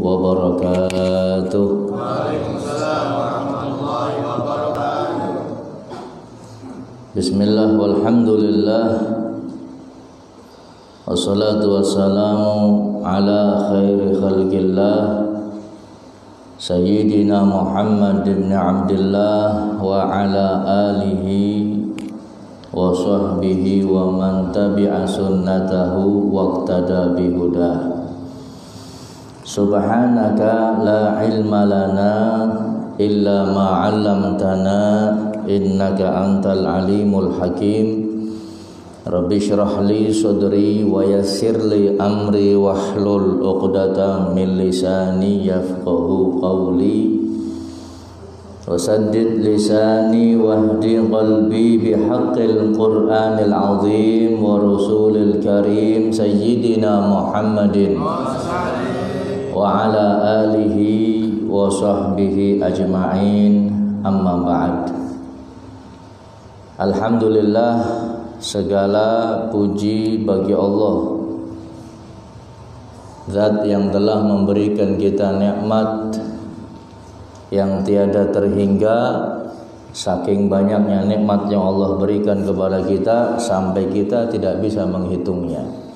wabarakatuh. Waalaikumsalam warahmatullahi wabarakatuh. Bismillah walhamdulillah wassalatu wassalamu ala khairi khalqillah Sayyidina Muhammad ibn Abdullah wa ala alihi wa sahbihi wa man tabi'a sunnatahu waqtada bihudah. Subhanaka la ilma lana illa ma 'allamtana innaka antal alimul hakim. Rabbi shrah li sadri wa yassir li amri wahlul 'uqdatam min lisani yafqahu qawli wasaddid lisani wahdi qalbi bihaqqil qur'anil azim wa rasulil karim sayyidina Muhammadin wa ala alihi wa sahbihi ajma'in, amma ba'd. Alhamdulillah, segala puji bagi Allah, Zat yang telah memberikan kita nikmat yang tiada terhingga. Saking banyaknya nikmat yang Allah berikan kepada kita sampai kita tidak bisa menghitungnya.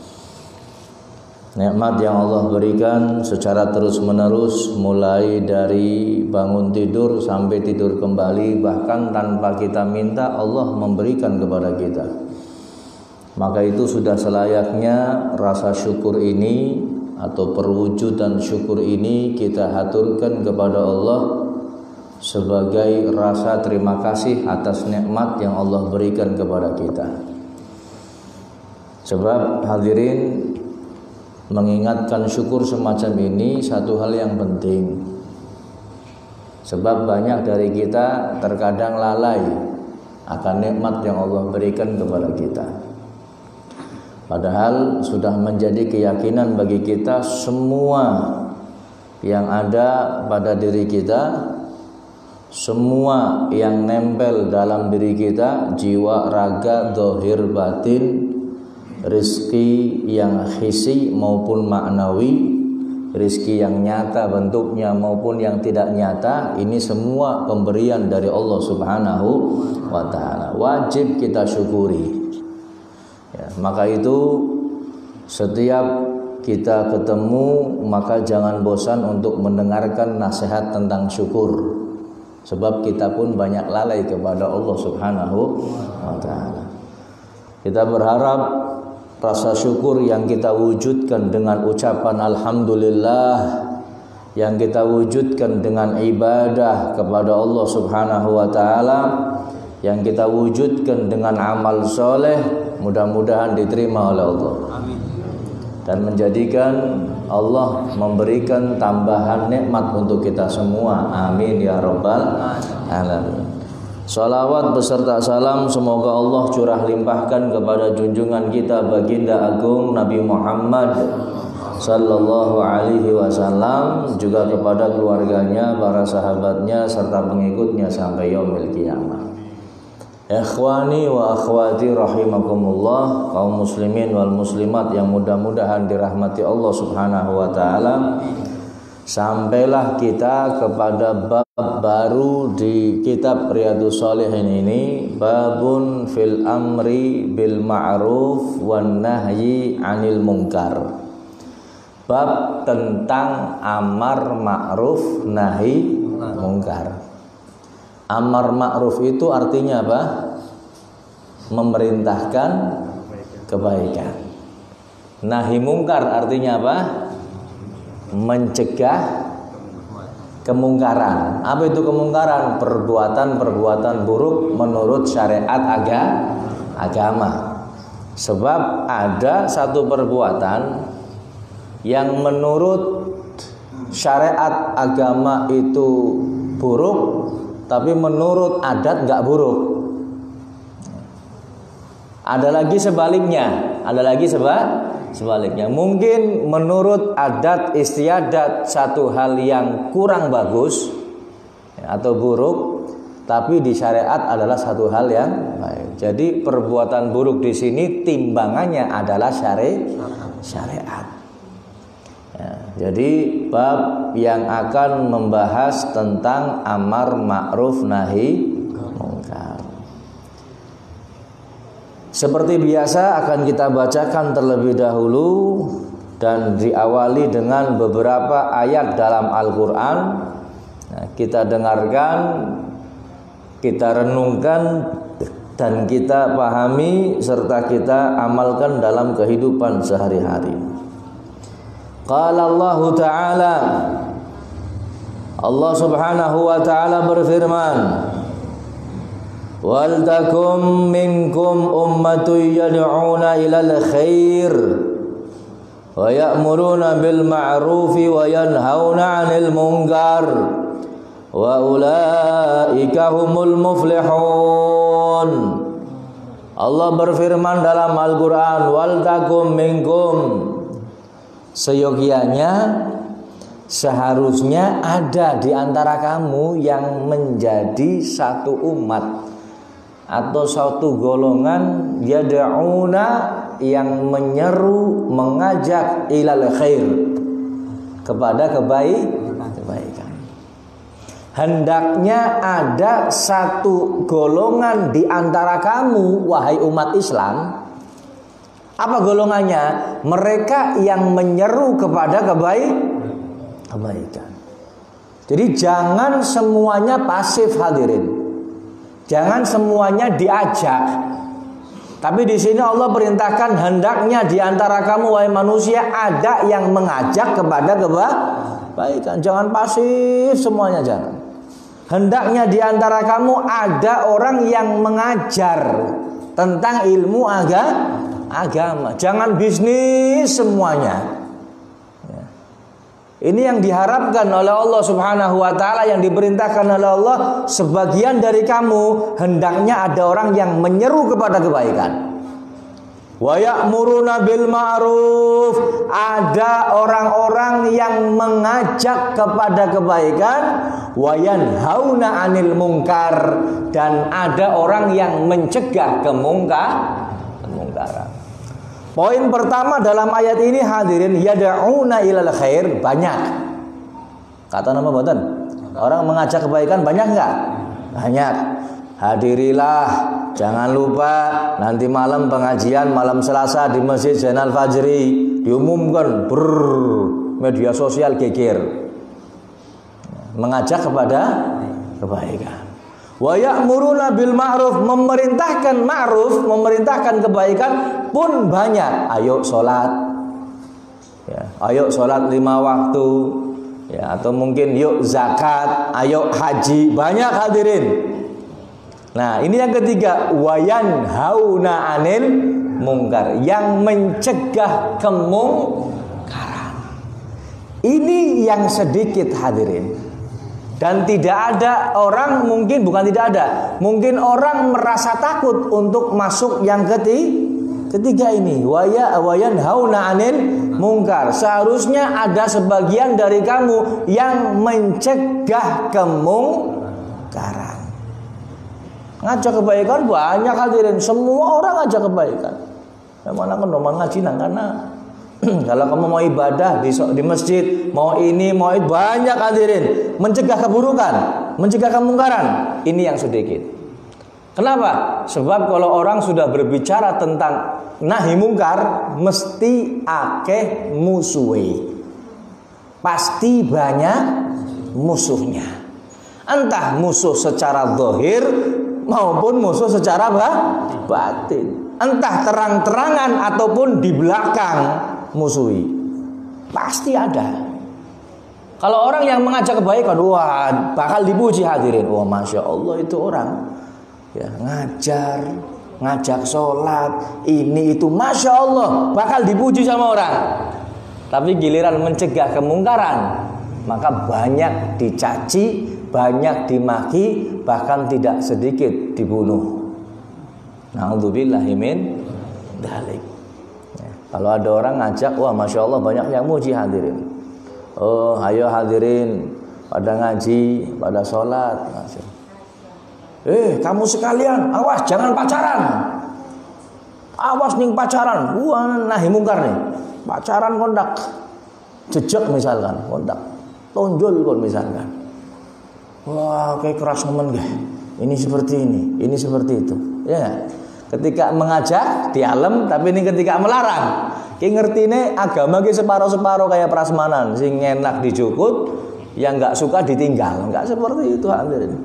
Nikmat yang Allah berikan secara terus-menerus, mulai dari bangun tidur sampai tidur kembali, bahkan tanpa kita minta Allah memberikan kepada kita. Maka itu sudah selayaknya rasa syukur ini atau perwujudan syukur ini kita haturkan kepada Allah sebagai rasa terima kasih atas nikmat yang Allah berikan kepada kita. Sebab hadirin, mengingatkan syukur semacam ini satu hal yang penting. Sebab banyak dari kita terkadang lalai akan nikmat yang Allah berikan kepada kita. Padahal sudah menjadi keyakinan bagi kita semua yang ada pada diri kita, semua yang nempel dalam diri kita, jiwa, raga, zahir, batin, rizki yang hissi maupun maknawi, rizki yang nyata bentuknya maupun yang tidak nyata, ini semua pemberian dari Allah Subhanahu wa ta'ala. Wajib kita syukuri ya. Maka itu setiap kita ketemu, maka jangan bosan untuk mendengarkan nasihat tentang syukur. Sebab kita pun banyak lalai kepada Allah Subhanahu wa ta'ala. Kita berharap rasa syukur yang kita wujudkan dengan ucapan alhamdulillah, yang kita wujudkan dengan ibadah kepada Allah Subhanahu wa ta'ala, yang kita wujudkan dengan amal soleh, mudah-mudahan diterima oleh Allah. Amin. Dan menjadikan Allah memberikan tambahan nikmat untuk kita semua. Amin ya rabbal alamin. Salawat beserta salam semoga Allah curah limpahkan kepada junjungan kita baginda agung Nabi Muhammad sallallahu alaihi wasallam, juga kepada keluarganya, para sahabatnya serta pengikutnya sampai yaumil qiyamah. Ikhwani wa akhwati rahimakumullah, kaum muslimin wal muslimat yang mudah-mudahan dirahmati Allah Subhanahu wa taala. Sampailah kita kepada bab baru di kitab Riyadhus Shalihin ini, babun fil amri bil ma'ruf wan nahyi 'anil munkar. Bab tentang amar ma'ruf nahi munkar. Amar ma'ruf itu artinya apa? Memerintahkan kebaikan. Nahi munkar artinya apa? Mencegah kemungkaran. Apa itu kemungkaran? Perbuatan-perbuatan buruk menurut syariat agama. Sebab ada satu perbuatan yang menurut syariat agama itu buruk, tapi menurut adat nggak buruk. Ada lagi sebaliknya. Mungkin menurut adat istiadat satu hal yang kurang bagus atau buruk, tapi di syariat adalah satu hal yang baik. Jadi perbuatan buruk di sini timbangannya adalah syariat. Ya, jadi bab yang akan membahas tentang amar ma'ruf nahi mungkar. Seperti biasa akan kita bacakan terlebih dahulu dan diawali dengan beberapa ayat dalam Al-Quran. Nah, kita dengarkan, kita renungkan, dan kita pahami serta kita amalkan dalam kehidupan sehari-hari. Qala Allah Ta'ala, Allah Subhanahu wa Ta'ala berfirman, wal takum minkum ummatun yad'una ilal khair wa ya'muruna bil ma'rufi wa yanhauna 'anil munkar wa ulaika humul muflihun. Allah berfirman dalam Al-Qur'an, wal takum minkum, seyogianya, seharusnya ada di antara kamu yang menjadi satu umat atau satu golongan yad'una, yang menyeru, mengajak ilal khair, kepada kebaikan. Hendaknya ada satu golongan di antara kamu, wahai umat Islam. Apa golongannya? Mereka yang menyeru kepada kebaikan. Jadi jangan semuanya pasif, hadirin. Jangan semuanya diajak. Tapi di sini Allah perintahkan hendaknya di antara kamu, wahai manusia, ada yang mengajak kepada kebaikan. Jangan pasif semuanya, jangan. Hendaknya di antara kamu ada orang yang mengajar tentang ilmu agama. Jangan bisnis semuanya. Ini yang diharapkan oleh Allah Subhanahu wa Ta'ala, yang diperintahkan oleh Allah. Sebagian dari kamu hendaknya ada orang yang menyeru kepada kebaikan. Wa ya'muruna bil ma'ruf, ada orang-orang yang mengajak kepada kebaikan. Wa yanhauna 'anil munkar, dan ada orang yang mencegah kemungkaran. Poin pertama dalam ayat ini, hadirin, yad'una ilal khair, banyak. Kata nama boten? Orang mengajak kebaikan banyak enggak? Banyak. Hadirilah, jangan lupa nanti malam pengajian malam Selasa di Masjid Zainal Fajri, diumumkan media sosial geger. Mengajak kepada kebaikan. Wa ya'muruna bil ma'ruf, memerintahkan kebaikan pun banyak. Ayo sholat, ya, ayo sholat 5 waktu, ya, atau mungkin yuk zakat, ayo haji, banyak, hadirin. Nah, ini yang ketiga, wa yanhauna 'anil munkar, yang mencegah kemungkaran. Ini yang sedikit, hadirin. Dan tidak ada orang, mungkin mungkin orang merasa takut untuk masuk yang ketiga ini. Wa yanhauna 'anil munkar. Seharusnya ada sebagian dari kamu yang mencegah kemungkaran. Ngajak kebaikan banyak, hadirin. Semua orang ngajak kebaikan. Yang mana kan ngaji karena kalau kamu mau ibadah di masjid, mau ini, mau itu, banyak, hadirin. Mencegah keburukan, mencegah kemungkaran, ini yang sedikit. Kenapa? Sebab kalau orang sudah berbicara tentang nahi mungkar, mesti akeh musuhi. Pasti banyak musuhnya. Entah musuh secara zahir maupun musuh secara batin. Entah terang-terangan ataupun di belakang musuhi, pasti ada. Kalau orang yang mengajak kebaikan, wah, bakal dipuji, hadirin. Wah, masya Allah, itu orang, ya, ngajak sholat, ini itu, masya Allah, bakal dipuji sama orang. Tapi giliran mencegah kemungkaran, maka banyak dicaci, banyak dimaki, bahkan tidak sedikit dibunuh. Na'udzubillahi min dzalik. Kalau ada orang ngajak, wah, masya Allah, banyak yang muji, hadirin. Oh, ayo hadirin, pada ngaji, pada sholat. Kamu sekalian, awas jangan pacaran. Awas nih pacaran. Wah, nahi mungkar nih. Pacaran kondak. jejak misalkan, kontak, tonjol kon misalkan. Wah, kayak keras nemen nggih. Ini seperti ini seperti itu. Ya. Ketika mengajak dialem, tapi ini ketika melarang. Ki ngertine agama ki separo-separo kayak prasmanan, sing enak dijukut, yang enggak suka ditinggal. Enggak seperti itu hadirin.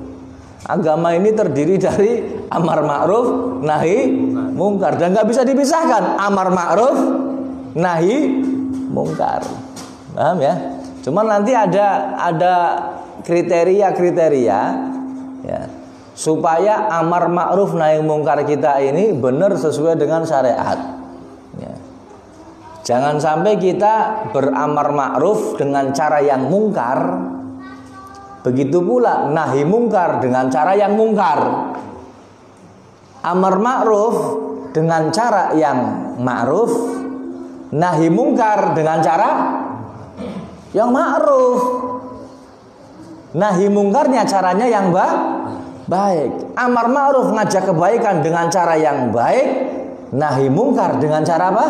Agama ini terdiri dari amar ma'ruf, nahi mungkar, dan enggak bisa dipisahkan amar ma'ruf, nahi mungkar. Paham ya? Cuman nanti ada kriteria-kriteria ya, supaya amar ma'ruf nahi mungkar kita ini benar sesuai dengan syariat ya. Jangan sampai kita beramar ma'ruf dengan cara yang mungkar, begitu pula nahi mungkar dengan cara yang mungkar. Amar ma'ruf dengan cara yang ma'ruf, nahi mungkar dengan cara yang ma'ruf. Nahi mungkarnya caranya yang baik. Amar ma'ruf ngajak kebaikan dengan cara yang baik, nahi mungkar dengan cara apa?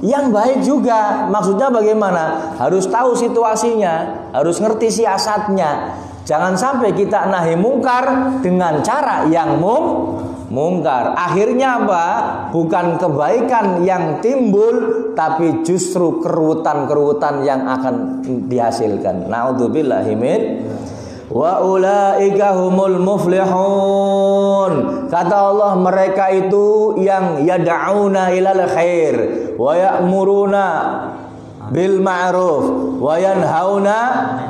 Yang baik juga. Maksudnya bagaimana? Harus tahu situasinya, harus ngerti siasatnya. Jangan sampai kita nahi mungkar dengan cara yang mungkar. Akhirnya apa? Bukan kebaikan yang timbul, tapi justru keruwetan-keruwetan yang akan dihasilkan. Na'udzubillahi min wa ulaika humul muflihun. Kata Allah, mereka itu yang yad'una ilal khair wa ya'muruna bil ma'ruf wa yanhauna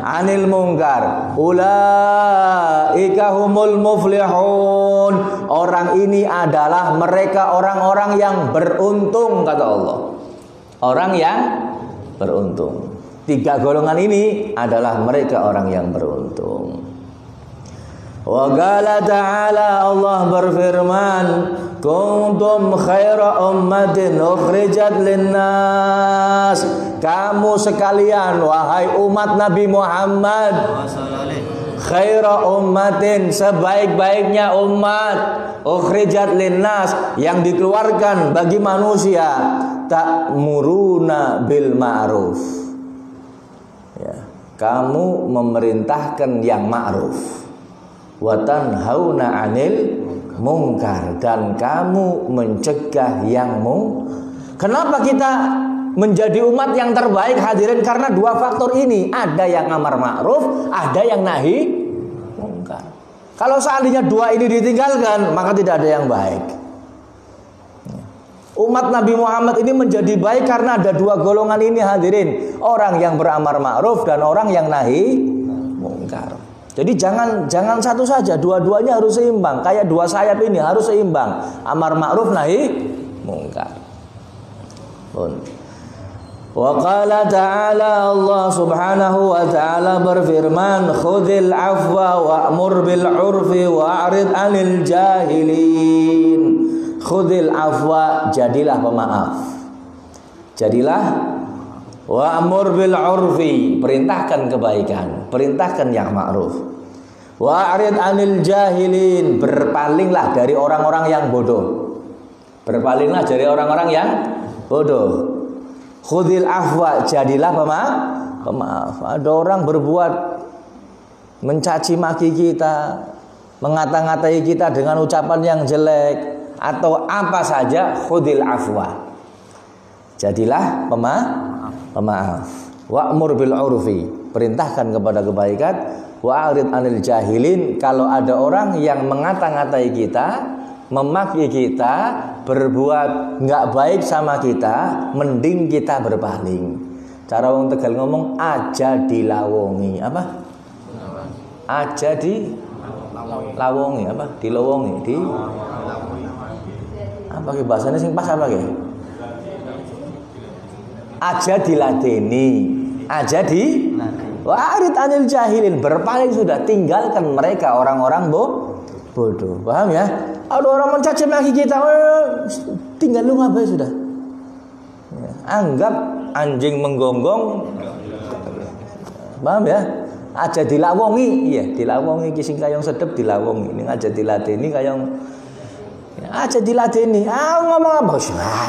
'anil munkar. Ulaika humul muflihun. Orang ini adalah mereka orang-orang yang beruntung, kata Allah. Orang yang beruntung. 3 golongan ini adalah mereka orang yang beruntung. Wa qala ta'ala, Allah berfirman, kuntum khaira ummatin ukhrijat linnas. Kamu sekalian wahai umat Nabi Muhammad, khaira ummatin, sebaik-baiknya umat, ukhrijat linnas, yang dikeluarkan bagi manusia, ta'muruna bil ma'ruf. Ya, kamu memerintahkan yang ma'ruf, wa tanhauna 'anil mungkar, dan kamu mencegah yang Kenapa kita menjadi umat yang terbaik hadirin? Karena 2 faktor ini. Ada yang amar ma'ruf, ada yang nahi mungkar. Kalau seandainya 2 ini ditinggalkan, maka tidak ada yang baik. Umat Nabi Muhammad ini menjadi baik karena ada 2 golongan ini hadirin. Orang yang beramar ma'ruf dan orang yang nahi mungkar. Jadi jangan satu saja, dua-duanya harus seimbang. Kayak 2 sayap ini harus seimbang. Amar ma'ruf, nahi mungkar. Wa qala ta'ala, Allah subhanahu wa ta'ala berfirman, khudhil afwa wa'mur bil 'urfi wa'rid 'anil jahilin. Khudhil afwa, jadilah pemaaf. Jadilah wa'mur bil 'urfi, perintahkan kebaikan, perintahkan yang ma'ruf. Wa'rid 'anil jahilin, berpalinglah dari orang-orang yang bodoh. Berpalinglah dari orang-orang yang bodoh. Khudhil afwa, jadilah pemaaf. Ada orang berbuat mencaci maki kita, mengata-ngatai kita dengan ucapan yang jelek atau apa saja, khudhil afwa, jadilah pemaaf. Wa'mur bil 'urfi, perintahkan kepada kebaikan. Wa'rid 'anil jahilin, kalau ada orang yang mengata-ngatai kita, memaki kita, berbuat nggak baik sama kita, mending kita berpaling. Cara orang Tegal ngomong, aja dilawongi. Apa? Aja dilawongi. Apa? Dilawongi. Apa ke bahasanya sing pas apa ke? Aja diladeni. Aja di wa'rid 'anil jahilin, berpaling sudah, tinggalkan mereka orang-orang bodoh. Paham ya? Ada orang mencaci maki kita, tinggal lu ngapain sudah. Ya, anggap anjing menggonggong. Paham ya? Aja dilawongi, iya, dilawongi ki sing kayong sedep dilawongi. Ning aja diladeni kayong ya, aja diladeni. Ngomong apa?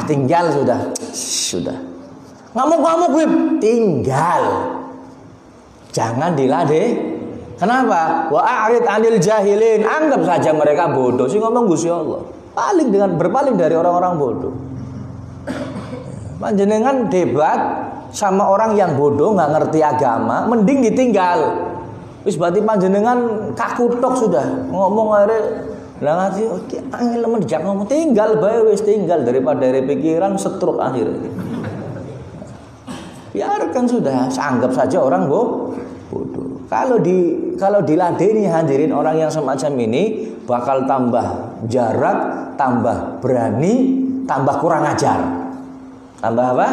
Tinggal sudah. Ngamuk-ngamuk Bib, tinggal. Jangan dilade. Kenapa? Wa a'rid 'anil jahilin. Anggap saja mereka bodoh. Sing ngomong Gusti Allah. Berpaling dari orang-orang bodoh. Panjenengan debat sama orang yang bodoh, nggak ngerti agama, mending ditinggal. Wis berarti panjenengan kakutok sudah ngomong are lah ngerti oke angel men dijak ngomong tinggal bae wis tinggal daripada dari pikiran stroke akhirnya. Biarkan sudah, anggap saja orang bodoh. Kalau diladeni hadirin orang yang semacam ini bakal tambah jarak, tambah berani, tambah kurang ajar. Tambah apa?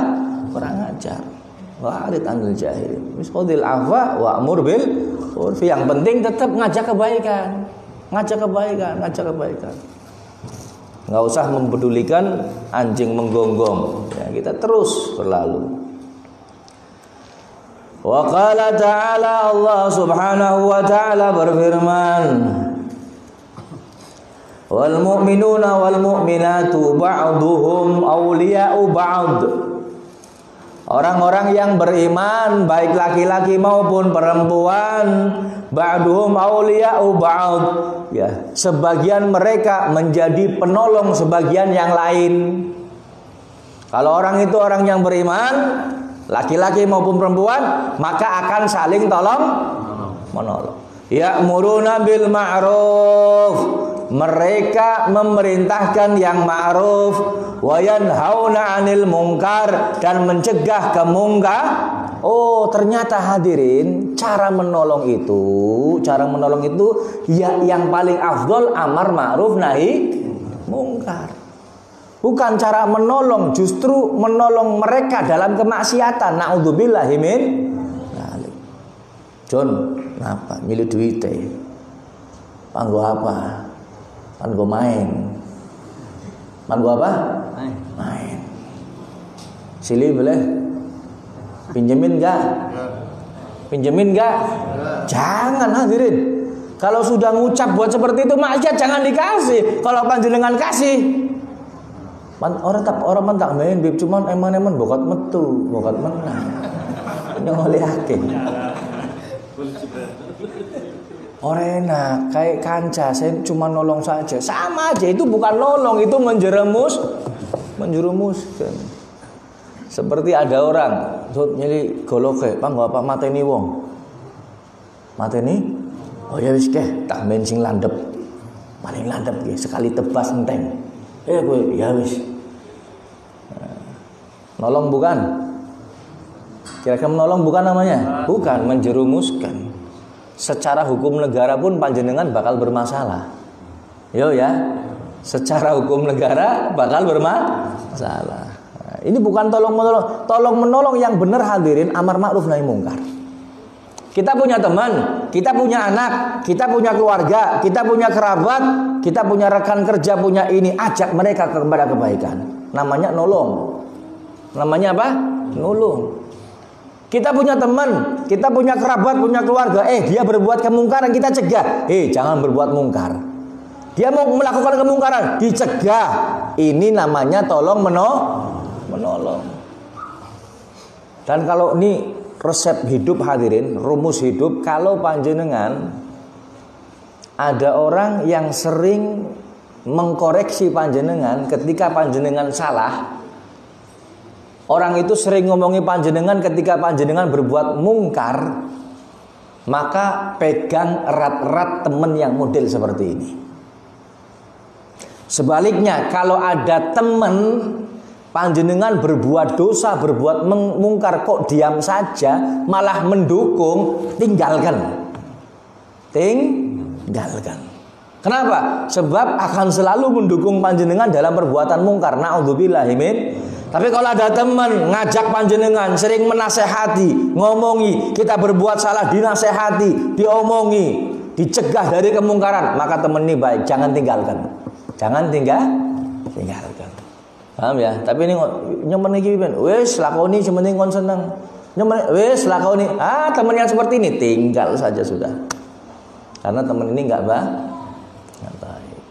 Kurang ajar. Wa'rid 'anil jahilin. Misqadil afwa wa'mur bil urfi. Yang penting tetap ngajak kebaikan. Ngajak kebaikan. Enggak usah mempedulikan anjing menggonggong. Ya, kita terus berlalu. Wa qala ta'ala, Allah Subhanahu wa ta'ala berfirman, wal mu'minuna wal mu'minatu ba'duhum awliya'u ba'd. Orang-orang yang beriman baik laki-laki maupun perempuan, ba'duhum awliya'u ba'd. Ya, sebagian mereka menjadi penolong sebagian yang lain. Kalau orang itu orang yang beriman, laki-laki maupun perempuan, maka akan saling menolong. Ya'muruna bil ma'ruf. Mereka memerintahkan yang ma'ruf, wa yanhauna 'anil munkar, dan mencegah kemungkar. Oh, ternyata hadirin, cara menolong itu ya yang paling afdol amar ma'ruf nahi munkar. Bukan cara menolong, justru menolong mereka dalam kemaksiatan. Na'udzubillahi min dzalik. John, kenapa milih duit panggo apa? Panggo main. Panggo apa? Main. Silih boleh? Pinjemin enggak? Pinjemin enggak? Jangan hadirin. Kalau sudah ngucap buat seperti itu maksiat jangan dikasih. Kalau panjenengan kasih, orang mentak main bib cuman eman bokat menang. Ini oleh yakin. Orang enak kayak kanca, saya cuma nolong saja. Sama aja, itu bukan nolong, itu menjerumuskan. Seperti ada orang nyeli goloke, panggo apa mateni wong. Mateni? Oh ya wis tak main sing landep. Paling landep sekali tebas enteng. Gue ya wis. Nolong bukan? Kira-kira menolong bukan namanya? Bukan, menjerumuskan. Secara hukum negara pun panjenengan bakal bermasalah. Yo ya. Secara hukum negara bakal bermasalah. Nah, ini bukan tolong-menolong. Tolong-menolong yang benar hadirin amar ma'ruf nahi mungkar. Kita punya teman, kita punya anak, kita punya keluarga, kita punya kerabat, kita punya rekan kerja, punya ini, ajak mereka kepada kebaikan. Namanya nolong. Namanya apa? Nolong. Kita punya teman, kita punya kerabat, punya keluarga. Dia berbuat kemungkaran, kita cegah. Jangan berbuat mungkar. Dia mau melakukan kemungkaran, dicegah. Ini namanya tolong menolong. Dan kalau ini resep hidup hadirin, rumus hidup, kalau panjenengan ada orang yang sering mengkoreksi panjenengan ketika panjenengan salah, orang itu sering ngomongi panjenengan ketika panjenengan berbuat mungkar, maka pegang erat-erat teman yang model seperti ini. Sebaliknya, kalau ada teman panjenengan berbuat dosa, berbuat mungkar kok diam saja, malah mendukung, tinggalkan. Kenapa? Sebab akan selalu mendukung panjenengan dalam perbuatan mungkar. Na'udzubillahi min. Tapi kalau ada teman ngajak panjenengan, sering menasehati, ngomongi, kita berbuat salah dinasehati, diomongi, dicegah dari kemungkaran, maka teman ini baik, jangan tinggalkan. Jangan tinggalkan. Paham ya? Tapi ini nyemen iki ben, wis lakoni sementing kon seneng. Nyemen wis lakoni. Teman yang seperti ini tinggal saja sudah. Karena teman ini enggak baik.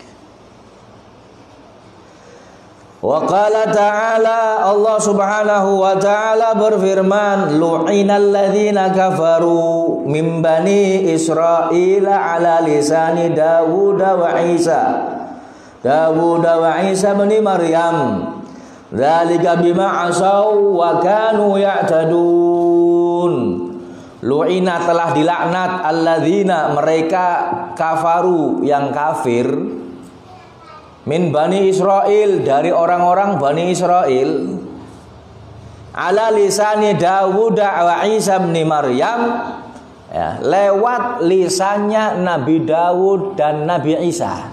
Wa qala ta'ala, Allah Subhanahu wa ta'ala berfirman, lu'inal ladzina kafaru min bani Israil ala lisani Dawud wa Isa bin Maryam. Dzalika bima asaw wa kanu ya'tadun. Lu'ina telah dilaknat alladzina mereka kafaru yang kafir min Bani Israel dari orang-orang Bani Israel ala lisani Dawud wa Isa bin Maryam, ya, lewat lisannya Nabi Dawud dan Nabi Isa.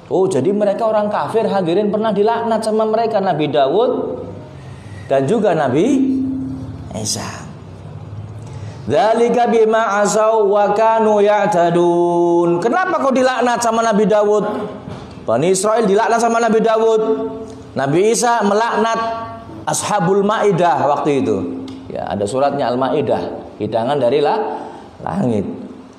Oh, jadi mereka orang kafir hadirin pernah dilaknat sama mereka, Nabi Dawud dan juga Nabi Isa. Dzalika bima asaw wa kanu ya'tadun. Kenapa kau dilaknat sama Nabi Dawud? Bani Israel dilaknat sama Nabi Dawud. Nabi Isa melaknat Ashabul Maidah waktu itu. Ya, ada suratnya Al-Maidah, hidangan dari langit.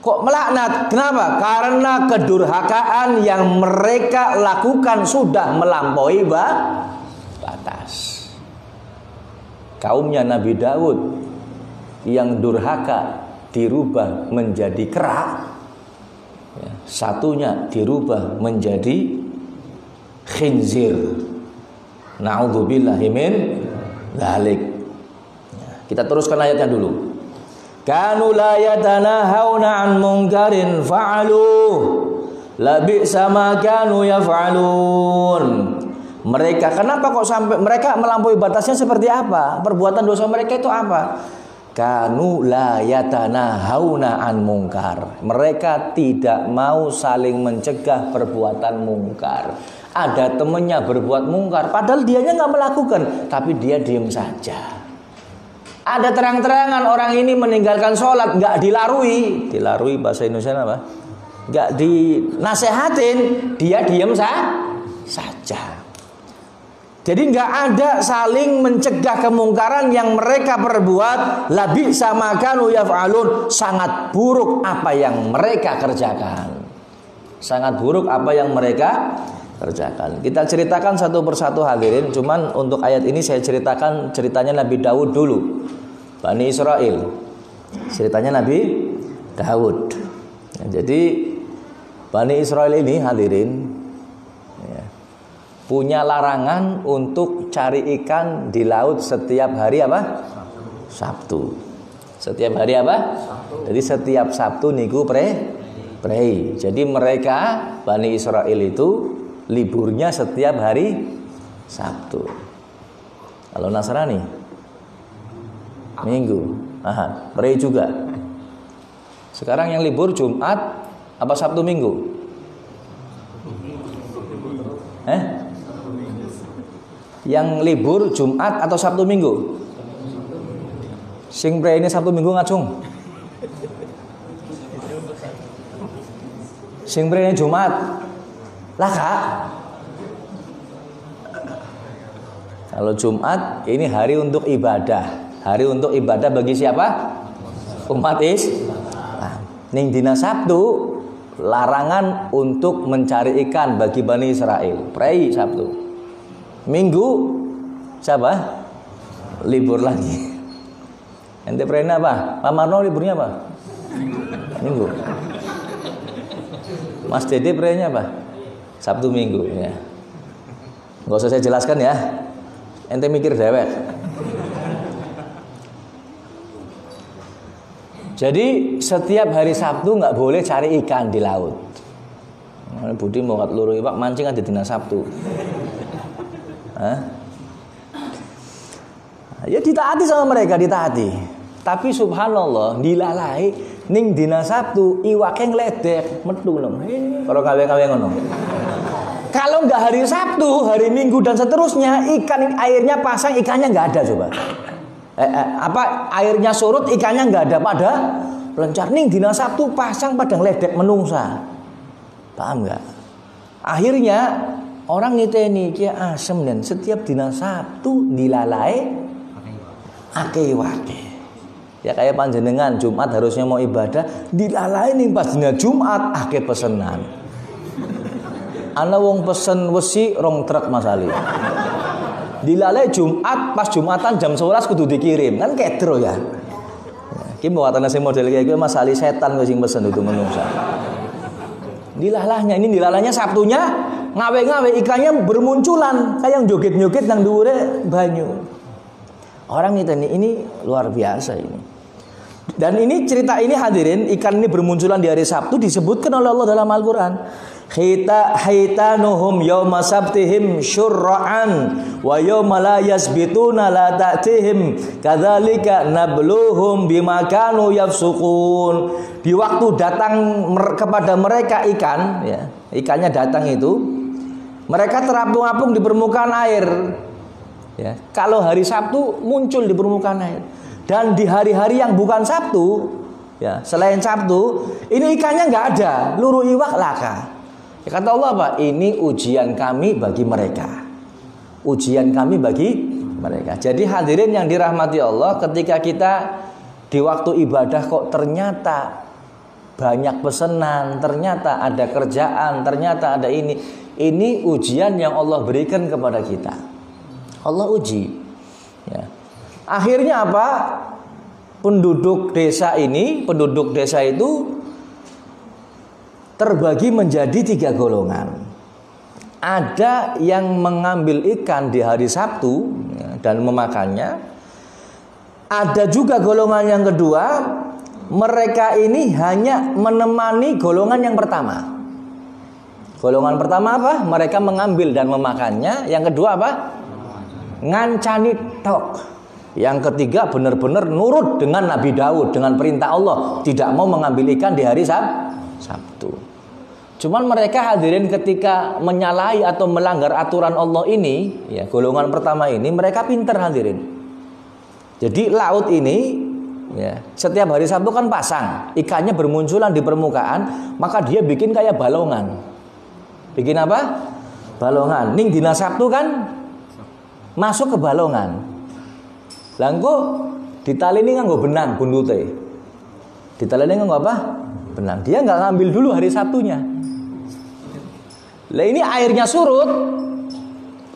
Kok melaknat? Kenapa? Karena kedurhakaan yang mereka lakukan sudah melampaui batas. Kaumnya Nabi Dawud yang durhaka dirubah menjadi kera, ya, satunya dirubah menjadi khinzir. Na'udzubillahi min dzalik. Ya, kita teruskan ayatnya dulu. Kanu la yatanahawna an munkarin fa'alu labi'sa ma kanu yaf'alun. Mereka, kenapa kok sampai mereka melampaui batasnya seperti apa? Perbuatan dosa mereka itu apa? Kanu la yatanahawna an munkar. Mereka tidak mau saling mencegah perbuatan mungkar. Ada temennya berbuat mungkar, padahal dianya nggak melakukan, tapi dia diam saja. Ada terang-terangan orang ini meninggalkan sholat, nggak dilarui. Dilarui bahasa Indonesia apa? Nggak dinasehatin, dia diam saja. Jadi nggak ada saling mencegah kemungkaran yang mereka perbuat. Labi sama kanu yaf'alun. Sangat buruk apa yang mereka kerjakan. Sangat buruk apa yang mereka kerjakan. Kita ceritakan satu persatu hadirin. Cuman untuk ayat ini saya ceritakan ceritanya Nabi Dawud dulu. Bani Israel. Ceritanya Nabi Dawud. Ya, jadi Bani Israel ini hadirin, ya, punya larangan untuk cari ikan di laut setiap hari apa? Sabtu. Setiap hari apa? Sabtu. Jadi setiap Sabtu niku prei. Jadi mereka Bani Israel itu liburnya setiap hari Sabtu. Kalau Nasrani Minggu, Ahad, prei juga. Sekarang yang libur Jumat apa Sabtu Minggu? Yang libur Jumat atau Sabtu Minggu? Sing prei ini Sabtu Minggu ngacung. Sing prei ini Jumat. Lah Kak, kalau Jumat ini hari untuk ibadah. Hari untuk ibadah bagi siapa? Umat Islam. Ning dina Sabtu larangan untuk mencari ikan bagi Bani Israel. Prei Sabtu. Minggu siapa? Libur lagi. Ente prei apa? Pak Marno liburnya apa? Minggu. Mas Dede prei apa? Sabtu Minggu ya. Nggak usah saya jelaskan ya. Ente mikir dewek. Jadi setiap hari Sabtu nggak boleh cari ikan di laut. Budi mau kat loro Pak mancing ada dina Sabtu. Ya ditaati sama mereka, ditaati. Tapi subhanallah dilalai ning dina Sabtu iwake ngledek metu nom. Kalau gawe-gawe ngono. Kalau nggak hari Sabtu, hari Minggu dan seterusnya ikan airnya pasang ikannya nggak ada coba. Airnya surut ikannya nggak ada pada pelencar ning dina Sabtu pasang pada ngledek menungsa. Paham nggak? Akhirnya orang niteni kia asem dan setiap dina Sabtu dilalai akeh wake. Ya kayak panjenengan Jumat harusnya mau ibadah dilalai nih pas dina Jumat akeh pesenan. ana wong pesen wesi rong truk Mas Ali. Dilalai Jumat pas Jumatan jam 11 kudu dikirim. Kan kedro ya. Ki muatane sing model kayak gitu Mas Ali setan sing pesen itu menungsa. Dilalahnya Sabtunya ngawe-ngawe ikannya bermunculan kayak joget-joget nang dhuwure banyu. Orang ini luar biasa ini. Dan ini cerita ini hadirin, ikan ini bermunculan di hari Sabtu disebutkan oleh Allah dalam Al-Qur'an. Haitanuhum yauma sabtihim syurra'an wa yauma la yasbituna la ta'tihim kadzalika nabluhum bima kanu yafsukun. Di waktu datang kepada mereka ikan, ya, ikannya datang itu, mereka terapung-apung di permukaan air. Ya, kalau hari Sabtu muncul di permukaan air. Dan di hari-hari yang bukan Sabtu, ya, selain Sabtu, ini ikannya nggak ada, luru iwak laka. Ya, kata Allah apa? Ini ujian kami bagi mereka. Ujian kami bagi mereka. Jadi hadirin yang dirahmati Allah, ketika kita di waktu ibadah kok ternyata banyak pesanan, ternyata ada kerjaan, ternyata ada ini. Ini ujian yang Allah berikan kepada kita. Allah uji. Ya. Akhirnya apa? Penduduk desa itu terbagi menjadi 3 golongan. Ada yang mengambil ikan di hari Sabtu, ya, dan memakannya. Ada juga golongan yang kedua, mereka ini hanya menemani golongan yang pertama. Golongan pertama apa? Mereka mengambil dan memakannya. Yang kedua apa? Ngancani tok. Yang ketiga benar-benar nurut dengan Nabi Daud, dengan perintah Allah, tidak mau mengambil ikan di hari Sabtu. Cuman mereka hadirin ketika menyalahi atau melanggar aturan Allah ini, ya, golongan pertama ini mereka pinter hadirin. Jadi laut ini, ya, setiap hari Sabtu kan pasang, ikannya bermunculan di permukaan, maka dia bikin kayak balongan. Bikin apa? Balongan. Ning dina Sabtu kan masuk ke balongan. Langko ditalini nganggo benang bundute. Ditalini nganggo apa? Benang. Dia nggak ngambil dulu hari Sabtunya. Lah ini airnya surut,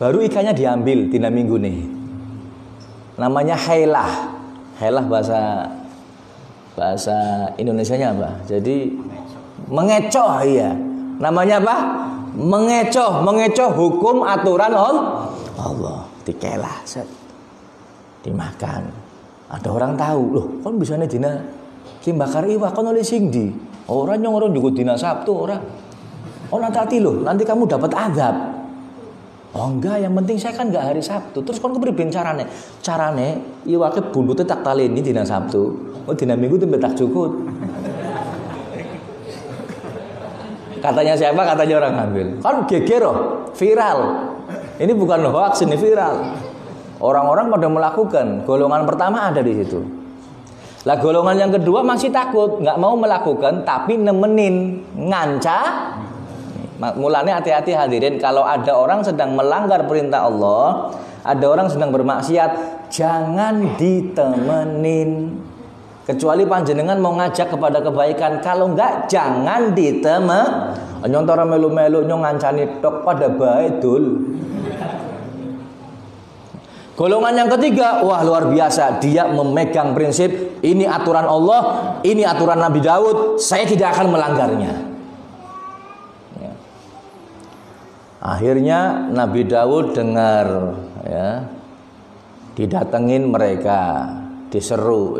baru ikannya diambil dina minggu nih. Namanya hailah. Hailah bahasa Indonesianya apa? Jadi mengecoh, iya. Namanya apa? Mengecoh hukum aturan Allah. Dikelah, set. Dimakan. Ada orang tahu, loh, kon bisane dina ki bakar iwak kon oleh sing ndi? Ora nyong juga dina Sabtu ora. Oh, nanti loh, nanti kamu dapat azab. Oh enggak, yang penting saya kan enggak hari Sabtu. Terus kon kepriben carane? Carane iwake buntute tak taleni dina Sabtu. Oh, dina Minggu tembe tak cukut. Katanya siapa? Katanya orang ngambil. Kan geger loh, viral. Ini bukan hoax, ini viral. Orang-orang pada melakukan. Golongan pertama ada di situ. Lah golongan yang kedua masih takut, nggak mau melakukan, tapi nemenin, nganca. Mulanya hati-hati hadirin, kalau ada orang sedang melanggar perintah Allah, ada orang sedang bermaksiat, jangan ditemenin. Kecuali panjenengan mau ngajak kepada kebaikan, kalau enggak jangan ditemen. Nyontara melu-melu nyong ngancani tok pada bae dul. Golongan yang ketiga, wah luar biasa, dia memegang prinsip ini aturan Allah, ini aturan Nabi Daud, saya tidak akan melanggarnya. Ya. Akhirnya Nabi Daud dengar, ya, didatengin mereka, diseru,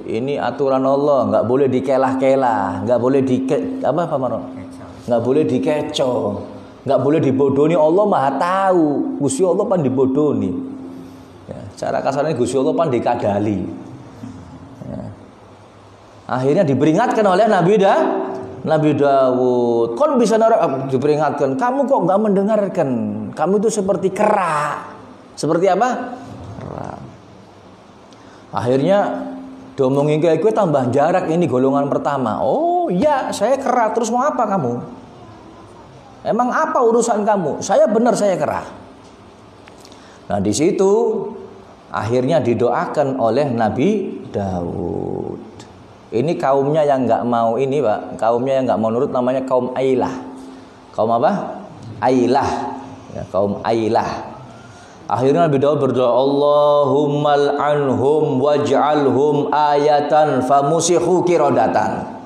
ini aturan Allah, nggak boleh dikelah-kelah, nggak boleh nggak boleh dikecoh, nggak boleh dibodoni. Allah Maha tahu, Gusti Allah pan dibodoni. Ya, cara kasarnya Gusti Allah pan dikadali. Ya. Akhirnya diperingatkan oleh Nabi Daud. Kon bisa diperingatkan, kamu kok nggak mendengarkan? Kamu itu seperti kera. Seperti apa? Kera. Akhirnya diomongin kayak gue tambah jarak ini golongan pertama. Oh iya, saya kera. Terus mau apa kamu? Emang apa urusan kamu? Saya benar saya kera. Nah di situ akhirnya didoakan oleh Nabi Daud. Ini kaumnya yang nggak mau ini, Pak. Kaumnya yang nggak mau nurut namanya kaum Ailah. Kaum apa? Ailah, ya, kaum Ailah. Akhirnya Nabi Daud berdoa, Allahumma al'anhum waj'alhum ayatan famusihu kirodatan.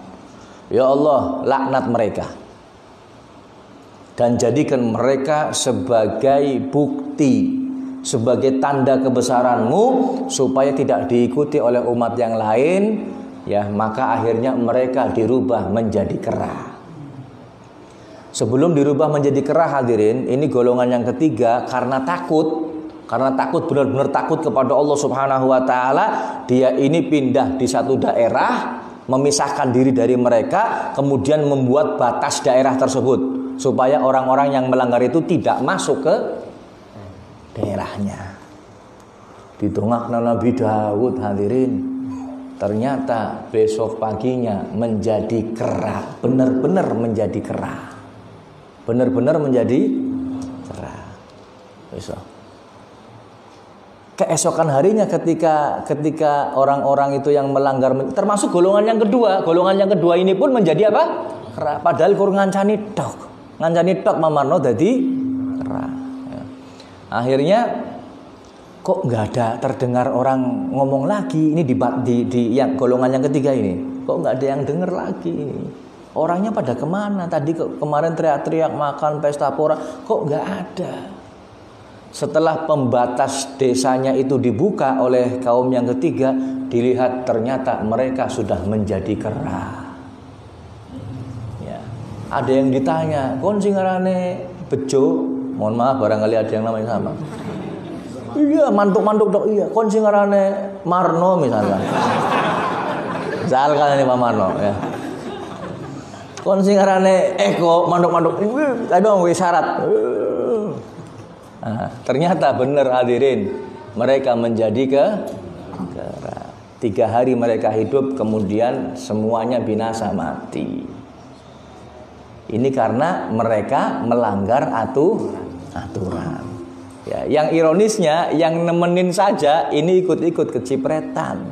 Ya Allah, laknat mereka dan jadikan mereka sebagai bukti, sebagai tanda kebesaran-Mu, supaya tidak diikuti oleh umat yang lain. Ya, maka akhirnya mereka dirubah menjadi kera. Sebelum dirubah menjadi kera, hadirin, ini golongan yang ketiga, karena takut, benar-benar takut kepada Allah Subhanahu wa taala, dia ini pindah di satu daerah, memisahkan diri dari mereka, kemudian membuat batas daerah tersebut supaya orang-orang yang melanggar itu tidak masuk ke daerahnya. Ditongakna Nabi Daud, hadirin, ternyata besok paginya menjadi kera, benar-benar menjadi kera. Benar-benar menjadi kera. Besok. Keesokan harinya ketika orang-orang itu yang melanggar, termasuk golongan yang kedua ini pun menjadi apa? Kera. Padahal kur ngancani tok mamarno dadi kera. Ya. Akhirnya kok nggak ada terdengar orang ngomong lagi ini di yang golongan yang ketiga ini. Kok nggak ada yang dengar lagi ini? Orangnya pada kemana? Tadi kemarin teriak-teriak makan pesta pora, kok nggak ada? Setelah pembatas desanya itu dibuka oleh kaum yang ketiga, dilihat ternyata mereka sudah menjadi kera. Ya. Ada yang ditanya, kon sing ngarane Bejo? Mohon maaf barangkali ada yang namanya sama. Iya, mantuk-mantuk dok, iya. Kon sing ngarane Marno misalnya. Misalkan ini Pak Marno, ya. Kon sing ngarane Eko, mantuk-mantuk. Tapi wis syarat. Nah, ternyata benar hadirin, mereka menjadi kera. 3 hari mereka hidup, kemudian semuanya binasa mati. Ini karena mereka melanggar aturan. Ya, yang ironisnya, yang nemenin saja ini ikut-ikut kecipretan.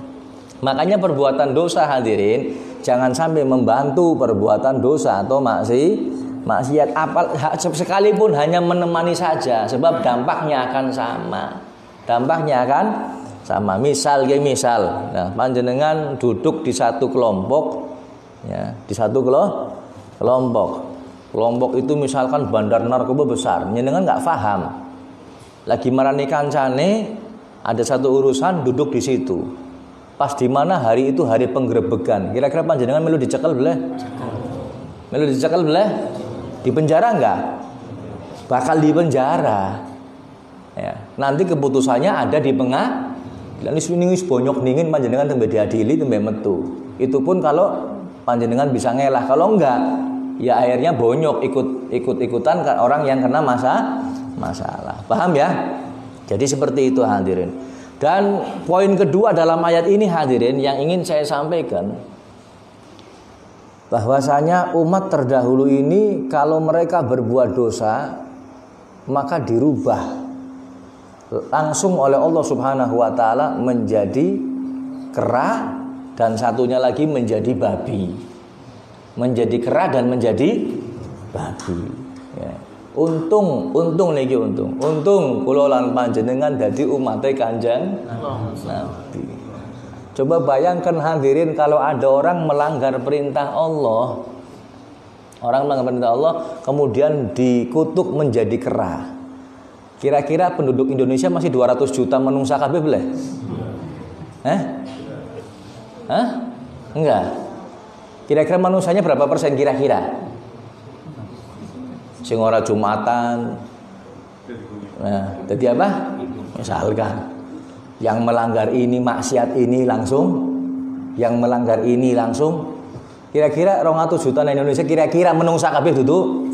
Makanya perbuatan dosa, hadirin, jangan sampai membantu perbuatan dosa atau maksiat, sekalipun hanya menemani saja, sebab dampaknya akan sama. Misal, nah, panjenengan duduk di satu kelompok, ya, di satu kelompok itu misalkan bandar narkoba besar, jenengan nggak paham, lagi marani kancane, ada satu urusan, duduk di situ, pas di mana hari itu hari penggerebekan, kira-kira panjenengan melu dicekel boleh? Di penjara enggak? Bakal di penjara. Ya, nanti keputusannya ada di pengadilan. Ini bonyok dingin panjenengan tembe diadili tembe metu. Itu pun kalau panjenengan bisa ngelah. Kalau enggak, ya akhirnya bonyok ikut-ikutan orang yang kena masalah. Paham ya? Jadi seperti itu, hadirin. Dan poin kedua dalam ayat ini, hadirin, yang ingin saya sampaikan, bahwasanya umat terdahulu ini kalau mereka berbuat dosa maka dirubah langsung oleh Allah Subhanahu wa taala menjadi kera, dan satunya lagi menjadi babi. Menjadi kera dan menjadi babi. Ya. Untung kula lan panjenengan dadi umate Kanjeng Nabi. Coba bayangkan hadirin, kalau ada orang melanggar perintah Allah, kemudian dikutuk menjadi kera. Kira-kira penduduk Indonesia masih 200 juta menungsa kabeh boleh? Enggak. Kira-kira manusianya berapa persen kira-kira? Sing ora Jumatan. Nah, jadi apa? Misalkan yang melanggar ini, maksiat ini langsung, yang melanggar ini langsung, kira-kira 200 juta di Indonesia, kira-kira menungsa kabeh duduk.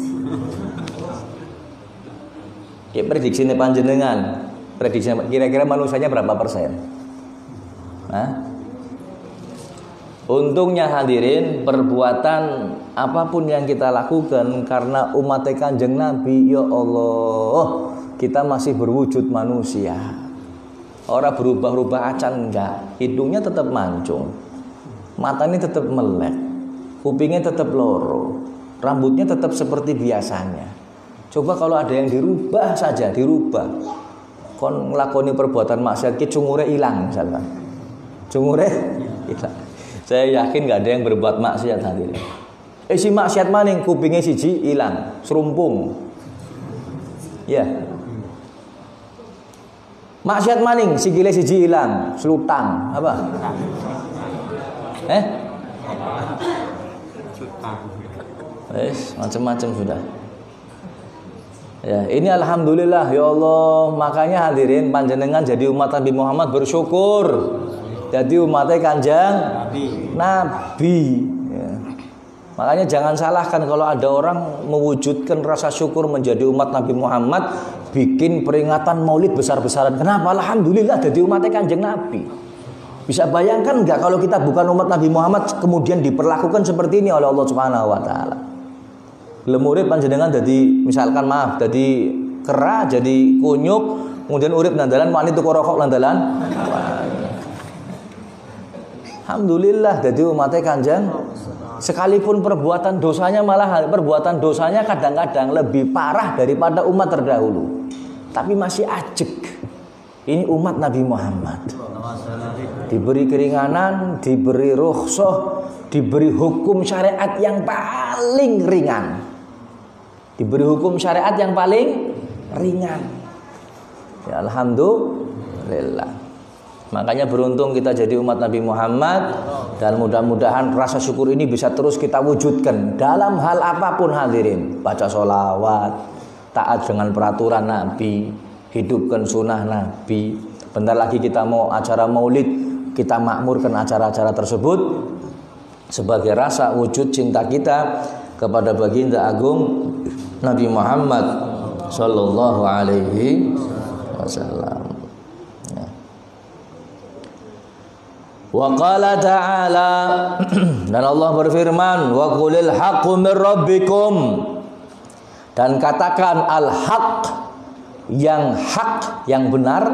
Ya, prediksi panjenengan, kira-kira manusianya berapa persen? Untungnya hadirin, perbuatan apapun yang kita lakukan karena umat Kanjeng Nabi, ya Allah, kita masih berwujud manusia. Orang berubah-ubah acan enggak, hidungnya tetap mancung, matanya tetap melek, kupingnya tetap loro, rambutnya tetap seperti biasanya. Coba kalau ada yang dirubah saja, dirubah. Kon nglakoni perbuatan maksiat ki cungure ilang misalkan. Cungure ilang. Saya yakin nggak ada yang berbuat maksiat hadirin. Si maksiat maning kupingnya siji ilang, serumpung. Ya. Maksiat maning sikile siji ilang, selutang, apa? Macam-macam sudah. Ya, ini alhamdulillah ya Allah. Makanya hadirin panjenengan jadi umat Nabi Muhammad bersyukur. Jadi umatnya Kanjeng Nabi. Ya. Makanya jangan salahkan kalau ada orang mewujudkan rasa syukur menjadi umat Nabi Muhammad, bikin peringatan Maulid besar-besaran. Kenapa? Alhamdulillah jadi umatnya Kanjeng Nabi. Bisa bayangkan enggak kalau kita bukan umat Nabi Muhammad kemudian diperlakukan seperti ini oleh Allah Subhanahu wa taala. Lemurip panjenengan jadi misalkan maaf jadi kera, jadi kunyuk, kemudian urip nandalan wani tuku rokok nandalan. Alhamdulillah jadi umatnya Kanjeng. Sekalipun perbuatan dosanya kadang-kadang lebih parah daripada umat terdahulu. Tapi masih ajek. Ini umat Nabi Muhammad. Diberi keringanan, diberi rukhsah, diberi hukum syariat yang paling ringan. Diberi hukum syariat yang paling ringan. Ya alhamdulillah. Makanya beruntung kita jadi umat Nabi Muhammad. Dan mudah-mudahan rasa syukur ini bisa terus kita wujudkan dalam hal apapun hadirin. Baca sholawat, taat dengan peraturan Nabi, hidupkan sunnah Nabi. Bentar lagi kita mau acara maulid, kita makmurkan acara-acara tersebut sebagai rasa wujud cinta kita kepada baginda agung Nabi Muhammad sallallahu alaihi wasallam. Ya. Wa qala ta'ala, dan Allah berfirman, wa qulil haqqu mir rabbikum, dan katakan al-haq, yang hak, yang benar,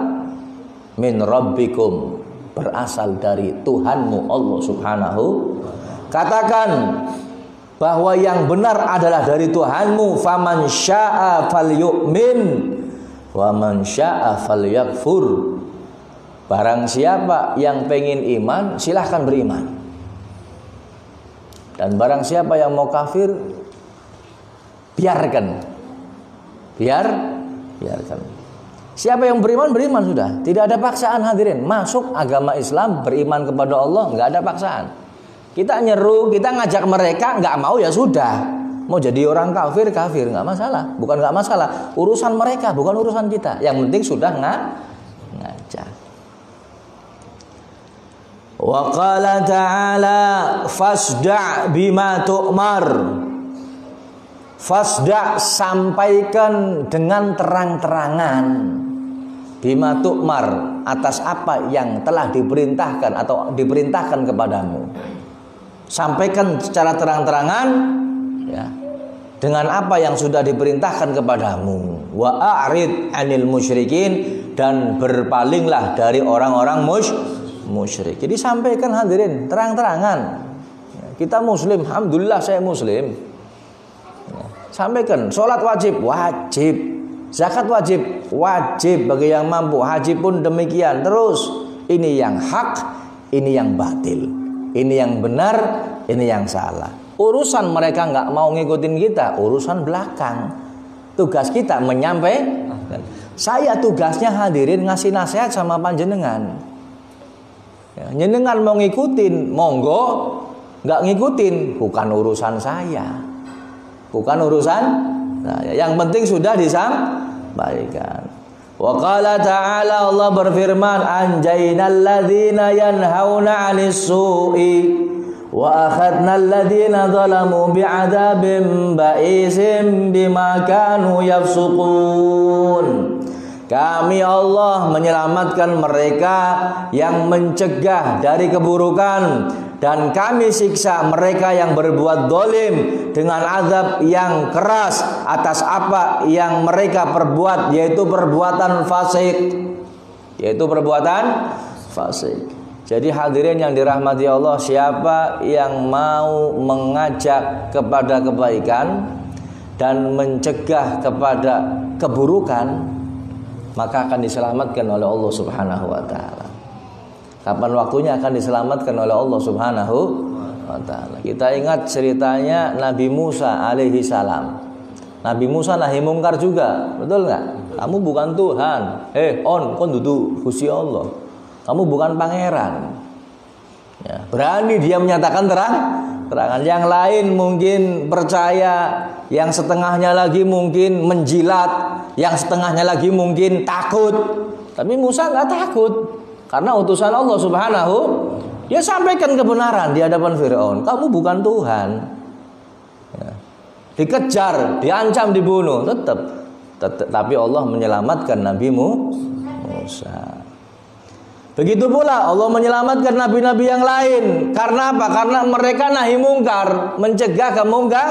min rabbikum, berasal dari Tuhanmu Allah Subhanahu. Katakan bahwa yang benar adalah dari Tuhanmu. Faman syaa falyu'min wa man syaa falyakfur. Barang siapa yang pengen iman, silahkan beriman. Dan barang siapa yang mau kafir, biarkan. Biarkan. Siapa yang beriman, beriman sudah. Tidak ada paksaan hadirin. Masuk agama Islam, beriman kepada Allah, nggak ada paksaan. Kita nyeru, kita ngajak mereka, nggak mau ya sudah. Mau jadi orang kafir, nggak masalah. Bukan nggak masalah, urusan mereka, bukan urusan kita. Yang penting sudah ngajak. Wa qala ta'ala fasda' bima tu'mar. Fasda', sampaikan dengan terang-terangan, bima tu'mar, atas apa yang telah diperintahkan atau diperintahkan kepadamu. Sampaikan secara terang-terangan ya, dengan apa yang sudah diperintahkan kepadamu. Wa a'rid 'anil musyrikin, dan berpalinglah dari orang-orang musyrik. Jadi sampaikan hadirin terang-terangan. Kita muslim, alhamdulillah saya muslim. Sampaikan, sholat wajib, zakat wajib bagi yang mampu, haji pun demikian. Terus ini yang hak, ini yang batil, ini yang benar, ini yang salah. Urusan mereka nggak mau ngikutin kita, urusan belakang. Tugas kita menyampaikan. Saya tugasnya hadirin ngasih nasihat sama panjenengan. Ya, jenengan mau ngikutin, monggo. Nggak ngikutin, bukan urusan saya. Bukan urusan saya. Yang penting sudah disampaikan. Wa qala ta'ala, Allah berfirman, anjaynal ladzina yanhauna 'anis su'i wa akhadnal ladzina zalamu bi'adzabin ba'isin bima kanu yafsuqun. Kami Allah menyelamatkan mereka yang mencegah dari keburukan, dan kami siksa mereka yang berbuat zalim dengan azab yang keras atas apa yang mereka perbuat, yaitu perbuatan fasik. Jadi hadirin yang dirahmati Allah, siapa yang mau mengajak kepada kebaikan dan mencegah kepada keburukan, maka akan diselamatkan oleh Allah Subhanahu wa taala. Kapan waktunya akan diselamatkan oleh Allah Subhanahu wa taala? Kita ingat ceritanya Nabi Musa alaihi salam. Nabi Musa nahi mungkar juga, betul nggak? Kamu bukan Tuhan. Kon dudu Gusti Allah. Kamu bukan pangeran. Ya, berani dia menyatakan terangan. Yang lain mungkin percaya, yang setengahnya lagi mungkin menjilat, yang setengahnya lagi mungkin takut. Tapi Musa nggak takut, karena utusan Allah Subhanahu. Dia sampaikan kebenaran di hadapan Firaun. Kamu bukan Tuhan. Ya. Dikejar, diancam, dibunuh, tetap. Tapi Allah menyelamatkan Nabi Musa. Begitu pula Allah menyelamatkan nabi-nabi yang lain. Karena apa? Karena mereka nahi mungkar, mencegah kemungkar,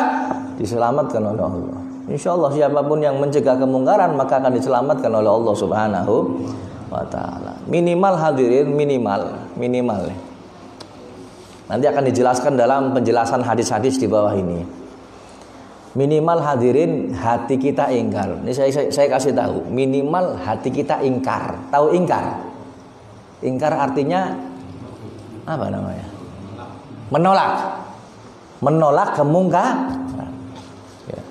diselamatkan oleh Allah. Insya Allah siapapun yang mencegah kemungkaran maka akan diselamatkan oleh Allah Subhanahu wa taala. Minimal hadirin, minimal. Nanti akan dijelaskan dalam penjelasan hadis-hadis di bawah ini. Minimal hadirin hati kita ingkar. Ini saya kasih tahu. Minimal hati kita ingkar. Tahu ingkar? Ingkar artinya apa namanya? Menolak kemungkaran. Ya.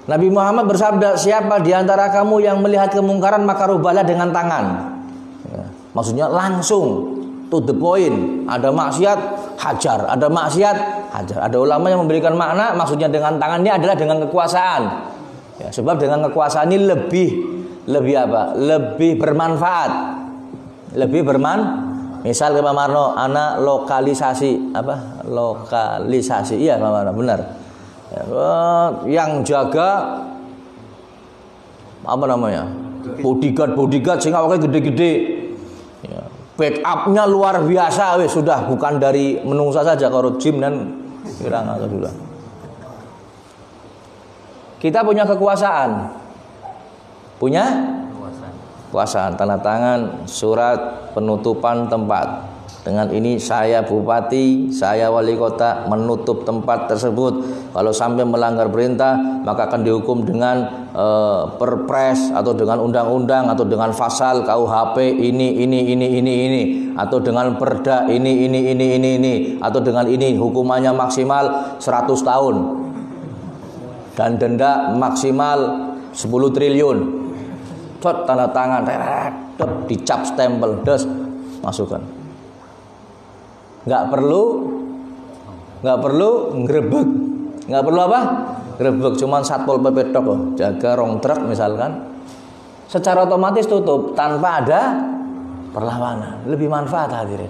Nabi Muhammad bersabda, siapa di antara kamu yang melihat kemungkaran maka rubahlah dengan tangan. Ya. Maksudnya langsung to the point. Ada maksiat, hajar. Ada maksiat, hajar. Ada ulama yang memberikan makna maksudnya dengan tangan ini adalah dengan kekuasaan. Ya, sebab dengan kekuasaan ini lebih apa? Lebih bermanfaat. Misal Pak Marno, anak lokalisasi apa? Lokalisasi, iya Pak Marno, benar. Ya, yang jaga apa namanya? Bodyguard sehingga awalnya gede-gede. Ya, backupnya luar biasa, sudah bukan dari menungsa saja, kalau gym dan kirang atau sudah. Kita punya kekuasaan, kekuasaan, tanda tangan surat penutupan tempat. Dengan ini saya bupati, saya wali kota menutup tempat tersebut. Kalau sampai melanggar perintah maka akan dihukum dengan perpres atau dengan undang-undang atau dengan pasal KUHP ini atau dengan perda ini atau dengan ini hukumannya maksimal 100 tahun dan denda maksimal 10 triliun. Tanda tangan, dicap stempel, masukkan. Nggak perlu ngrebek, nggak perlu apa? Ngrebek, cuman satpol pp tok, jaga rong truk misalkan, secara otomatis tutup tanpa ada perlawanan. Lebih manfaat hadirin,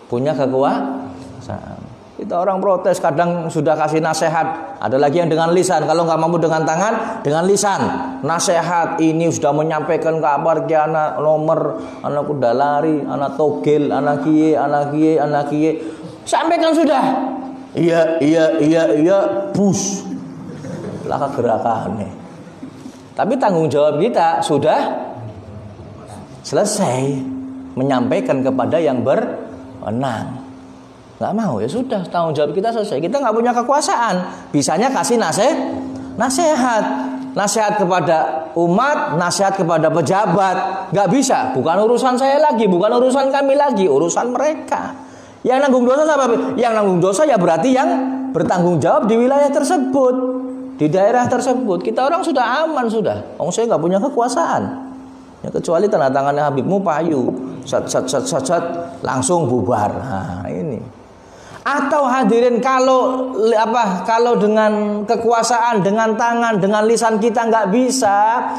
punya kekuasaan. Kita orang protes kadang sudah kasih nasihat, ada lagi yang dengan lisan. Kalau nggak mampu dengan tangan, dengan lisan. Nasihat ini sudah menyampaikan kabar ke anak nomor, anak kuda lari, anak togel, anak kiye. Sampaikan sudah. Iya, bus. Laka gerakannya. Tapi tanggung jawab kita sudah selesai, menyampaikan kepada yang berwenang. Nggak mau, ya sudah, tanggung jawab kita selesai. Kita nggak punya kekuasaan, bisanya kasih nasihat kepada umat, nasihat kepada pejabat. Nggak bisa, bukan urusan saya lagi, bukan urusan kami lagi, urusan mereka. Yang nanggung dosa siapa? Yang nanggung dosa ya berarti yang bertanggung jawab di wilayah tersebut, di daerah tersebut. Kita orang sudah aman sudah. Saya nggak punya kekuasaan. Ya, kecuali tanda tangannya Habibmu payu, sat langsung bubar. Nah, ini. Atau hadirin kalau dengan kekuasaan, dengan tangan, dengan lisan kita nggak bisa,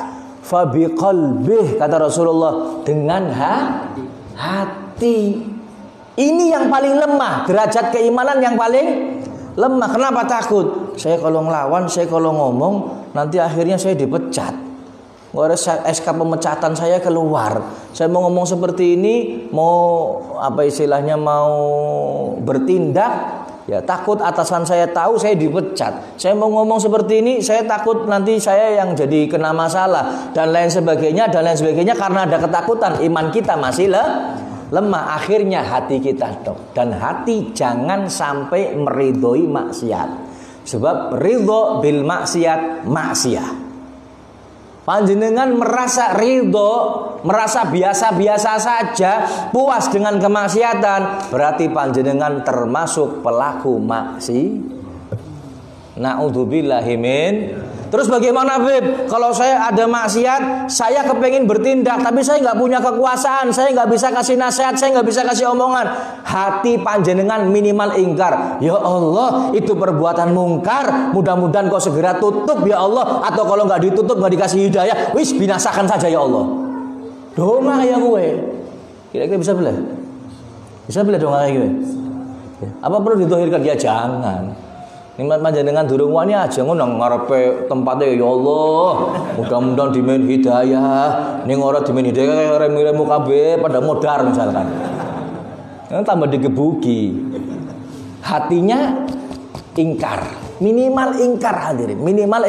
fabiqalbih kata Rasulullah, dengan hati. Ini yang paling lemah, derajat keimanan yang paling lemah. Kenapa takut? Saya kalau ngelawan, saya kalau ngomong nanti akhirnya saya dipecat. SK pemecatan saya keluar. Saya mau ngomong seperti ini, mau bertindak, ya takut atasan saya tahu saya dipecat. Saya mau ngomong seperti ini, saya takut nanti saya yang jadi kena masalah dan lain sebagainya karena ada ketakutan. Iman kita masih lemah. Akhirnya hati kita dan hati jangan sampai meridhoi maksiat. Sebab ridho bil maksiat maksiyah. Panjenengan merasa ridho, merasa biasa-biasa saja, puas dengan kemaksiatan, berarti panjenengan termasuk pelaku maksiat. Na'udzubillahi min. Terus bagaimana, Bib? Kalau saya ada maksiat, saya kepengen bertindak, tapi saya nggak punya kekuasaan, saya nggak bisa kasih nasihat, saya nggak bisa kasih omongan. Hati panjenengan minimal ingkar. Ya Allah, itu perbuatan mungkar. Mudah-mudahan kau segera tutup ya Allah. Atau kalau nggak ditutup, nggak dikasih hidayah, wis binasakan saja ya Allah. Dongak ya gue. Kira-kira bisa boleh? Bisa boleh dongak kayak gue? Apa perlu ditohirkan? Ya jangan. Nikmat panjenengan durung wani aja ngono ngarepe tempatnya ya Allah. Mudah-mudahan dimen hidayah. Ning ora dimen hidayah rem-remu kabeh pada modar misalkan. Tambah digebuki. Hatinya ingkar. Minimal ingkar hadirin. Minimal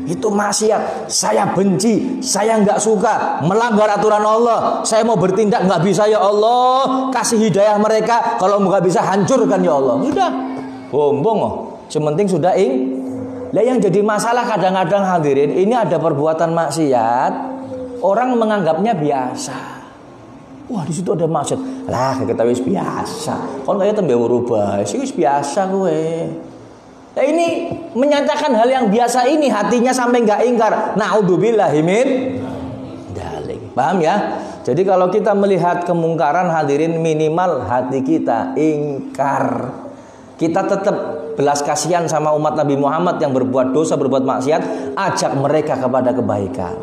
itu maksiat. Saya benci, saya enggak suka, melanggar aturan Allah. Saya mau bertindak enggak bisa ya Allah. Kasih hidayah mereka. Kalau enggak bisa hancurkan ya Allah. Sudah. Bombong oh. Sementing sudah Lah yang jadi masalah kadang-kadang hadirin, ini ada perbuatan maksiat, orang menganggapnya biasa. Wah, di situ ada maksiat. Lah, kita wis biasa. Kon kaya tembe rubah, wis biasa gue. Nah, ini menyatakan hal yang biasa ini hatinya sampai enggak ingkar. Naudzubillahi min dzalik. Paham ya? Jadi kalau kita melihat kemungkaran hadirin, minimal hati kita ingkar. Kita tetap belas kasihan sama umat Nabi Muhammad yang berbuat dosa, berbuat maksiat. Ajak mereka kepada kebaikan.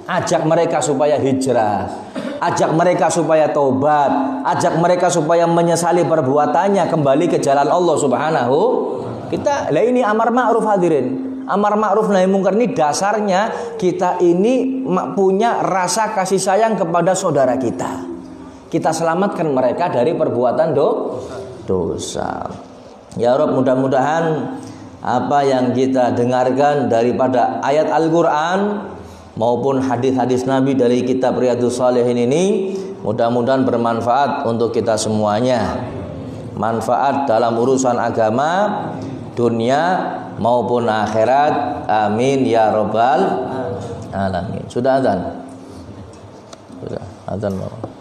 Ajak mereka supaya hijrah. Ajak mereka supaya taubat. Ajak mereka supaya menyesali perbuatannya, kembali ke jalan Allah Subhanahu. Lah ini amar ma'ruf hadirin. Amar ma'ruf nahi mungkar ini dasarnya kita ini punya rasa kasih sayang kepada saudara kita. Kita selamatkan mereka dari perbuatan dosa. Ya Rabb, mudah-mudahan apa yang kita dengarkan daripada ayat Al-Quran maupun hadis-hadis Nabi dari kitab Riyadhus Shalihin ini mudah-mudahan bermanfaat untuk kita semuanya. Manfaat dalam urusan agama, dunia maupun akhirat. Amin ya Rabbal alamin. Sudah azan? Sudah azan mau.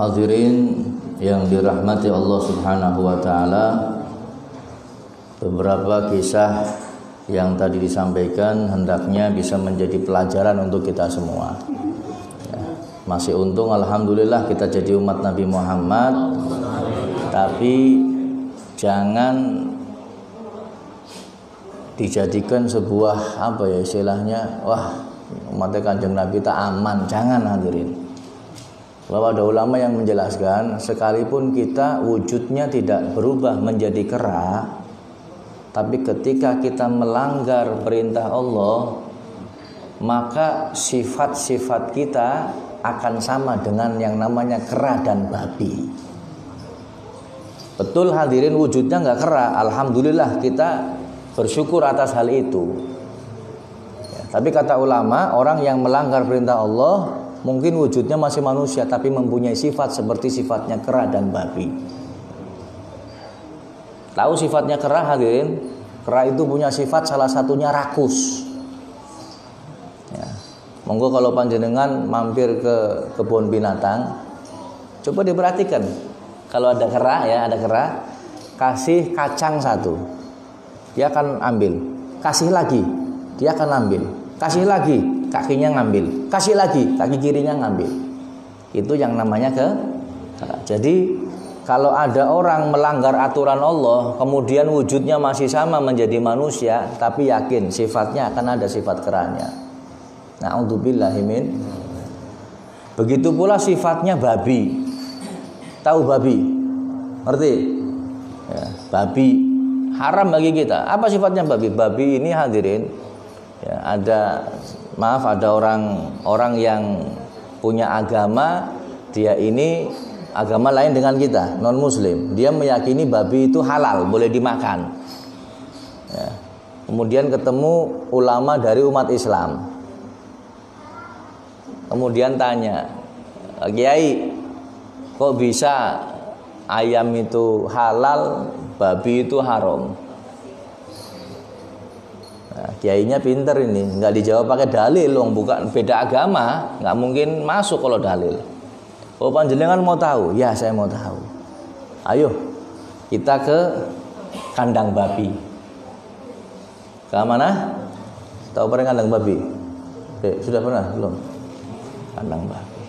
Hadirin yang dirahmati Allah Subhanahu wa taala, beberapa kisah yang tadi disampaikan hendaknya bisa menjadi pelajaran untuk kita semua. Ya, masih untung alhamdulillah kita jadi umat Nabi Muhammad, tapi jangan dijadikan sebuah apa ya istilahnya, wah umatnya Kanjeng Nabi tak aman, jangan hadirin. Bahwa ada ulama yang menjelaskan, sekalipun kita wujudnya tidak berubah menjadi kera, tapi ketika kita melanggar perintah Allah, maka sifat-sifat kita akan sama dengan yang namanya kera dan babi. Betul hadirin, wujudnya nggak kera, alhamdulillah kita bersyukur atas hal itu. Ya, tapi kata ulama, orang yang melanggar perintah Allah mungkin wujudnya masih manusia, tapi mempunyai sifat seperti sifatnya kera dan babi. Tahu sifatnya kera hadirin? Kera itu punya sifat salah satunya rakus. Ya. Monggo kalau panjenengan mampir ke kebun binatang, coba diperhatikan. Kalau ada kera ya, ada kera, kasih kacang satu, dia akan ambil. Kasih lagi, dia akan ambil. Kasih lagi, kakinya ngambil. Kasih lagi, kaki kirinya ngambil. Itu yang namanya kera. Jadi kalau ada orang melanggar aturan Allah, kemudian wujudnya masih sama menjadi manusia, tapi yakin sifatnya akan ada sifat keranya. Na'udzubillahi min. Begitu pula sifatnya babi. Tahu babi? Ngerti? Ya, babi haram bagi kita. Apa sifatnya babi? Babi ini hadirin, ya, ada orang yang punya agama, dia ini agama lain dengan kita, non muslim. Dia meyakini babi itu halal, boleh dimakan. Ya. Kemudian ketemu ulama dari umat Islam. Kemudian tanya, Kiai, kok bisa ayam itu halal, babi itu haram? Nah, kiainya pinter ini, nggak dijawab pakai dalil, loh, bukan beda agama, nggak mungkin masuk kalau dalil. Oh panjenengan mau tahu? Ya saya mau tahu. Ayo kita ke kandang babi. Ke mana? Tahu pernah kandang babi? Sudah pernah belum? Kandang babi.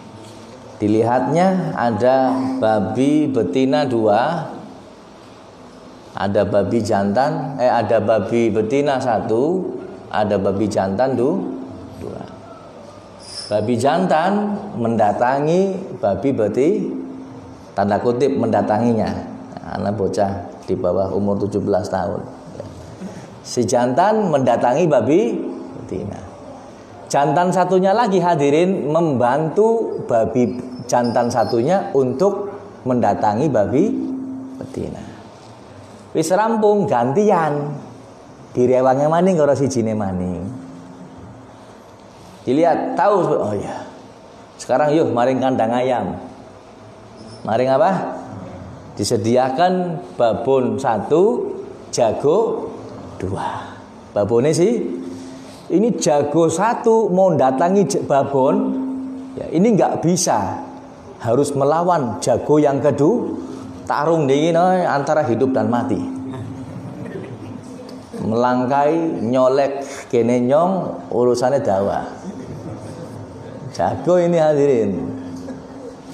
Dilihatnya ada babi betina 2. Ada babi jantan, ada babi betina 1, ada babi jantan 2. Babi jantan mendatangi babi betina, tanda kutip mendatanginya. Anak bocah di bawah umur 17 tahun. Si jantan mendatangi babi betina. Jantan satunya lagi hadirin membantu babi jantan satunya untuk mendatangi babi betina. Wis rampung gantian. Direwange maning karo sijine maning. Dilihat, tahu, oh ya. Sekarang yuk maring kandang ayam. Maring apa? disediakan babon 1, jago 2. Babonnya sih ini jago 1 mau datangi babon, ya ini nggak bisa, harus melawan jago yang kedua, tarung dingin antara hidup dan mati. Melangkai, nyolek, kene nyong, urusannya dawa. Jago ini hadirin.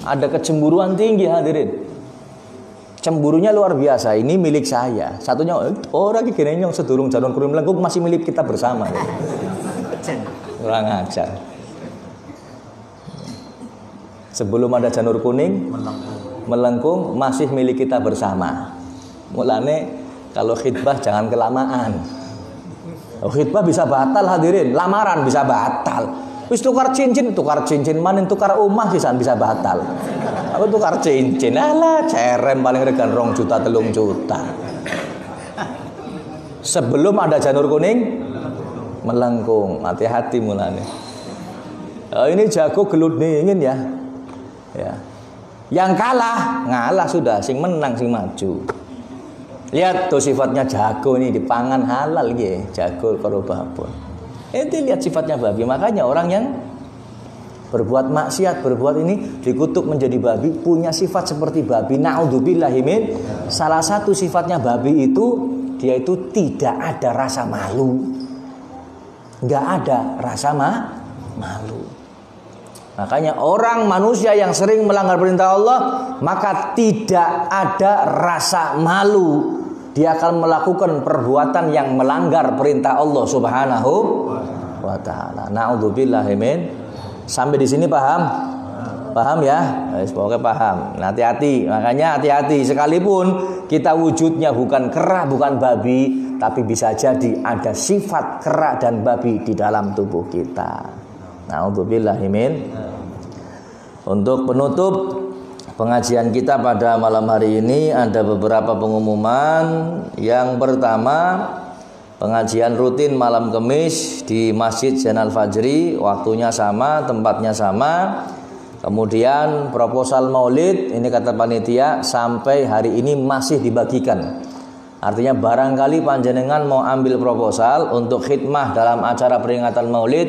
Ada kecemburuan tinggi hadirin. Cemburunya luar biasa. Ini milik saya. Satunya orang iki kene nyong sedurung janur kuning melengkung masih milik kita bersama. Kurang ajar. Sebelum ada janur kuning melengkung masih milik kita bersama. Mulane kalau khidbah jangan kelamaan. Khidbah bisa batal hadirin, lamaran bisa batal. Wis tukar cincin manin tukar omah sisan bisa batal. Aku tukar cincin, alah cerem paling regan 2 juta 3 juta. Sebelum ada janur kuning melengkung, hati-hati mulane. Ini jago gelut dingin ya. Ya. Yang ngalah sudah, sing menang sing maju. Lihat tuh sifatnya jago ini dipangan halal ya, jago karo babon. Ente lihat sifatnya babi, makanya orang yang berbuat maksiat, berbuat ini dikutuk menjadi babi, punya sifat seperti babi. Na'udzubillahi min. Salah satu sifatnya babi itu dia itu tidak ada rasa malu. Enggak ada rasa malu. Makanya orang manusia yang sering melanggar perintah Allah, maka tidak ada rasa malu. Dia akan melakukan perbuatan yang melanggar perintah Allah Subhanahu wa taala. Na'udzubillahi min. Sampai di sini paham? Paham ya? Semoga paham. Nah, hati-hati. Makanya hati-hati, sekalipun kita wujudnya bukan kera, bukan babi, tapi bisa jadi ada sifat kera dan babi di dalam tubuh kita. Na'udzubillahi min. Untuk penutup pengajian kita pada malam hari ini ada beberapa pengumuman. Yang pertama, pengajian rutin malam Kamis di Masjid Zainal Fajri, waktunya sama, tempatnya sama. Kemudian proposal Maulid, ini kata panitia sampai hari ini masih dibagikan. Artinya barangkali panjenengan mau ambil proposal untuk khidmah dalam acara peringatan Maulid,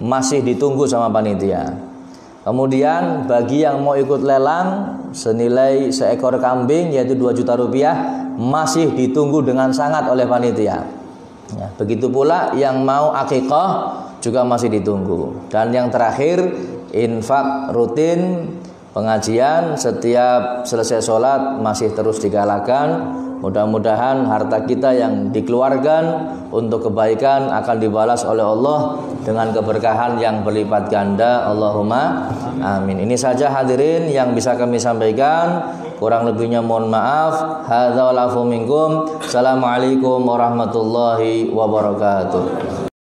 masih ditunggu sama panitia. Kemudian bagi yang mau ikut lelang senilai seekor kambing yaitu 2 juta rupiah masih ditunggu dengan sangat oleh panitia. Ya, begitu pula yang mau akikah juga masih ditunggu. Dan yang terakhir, infak rutin pengajian setiap selesai sholat masih terus digalakan. Mudah-mudahan harta kita yang dikeluarkan untuk kebaikan akan dibalas oleh Allah dengan keberkahan yang berlipat ganda. Allahumma amin. Ini saja hadirin yang bisa kami sampaikan. Kurang lebihnya mohon maaf. Hadza wal afu minkum. Assalamualaikum warahmatullahi wabarakatuh.